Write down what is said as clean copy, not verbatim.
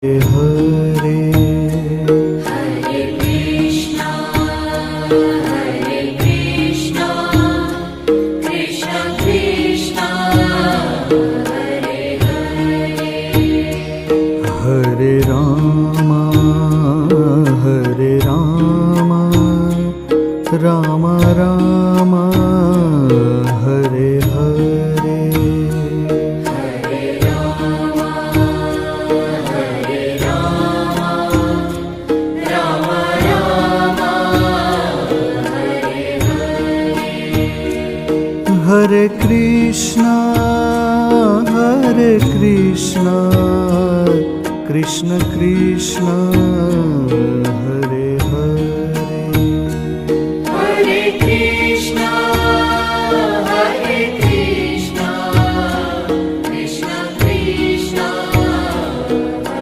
Hare Hare Krishna Krishna Krishna Hare Hare Hare Rama Ram Ram Hare Hare Hare Ram Ram Ram Hare Hare Hare Krishna Krishna Krishna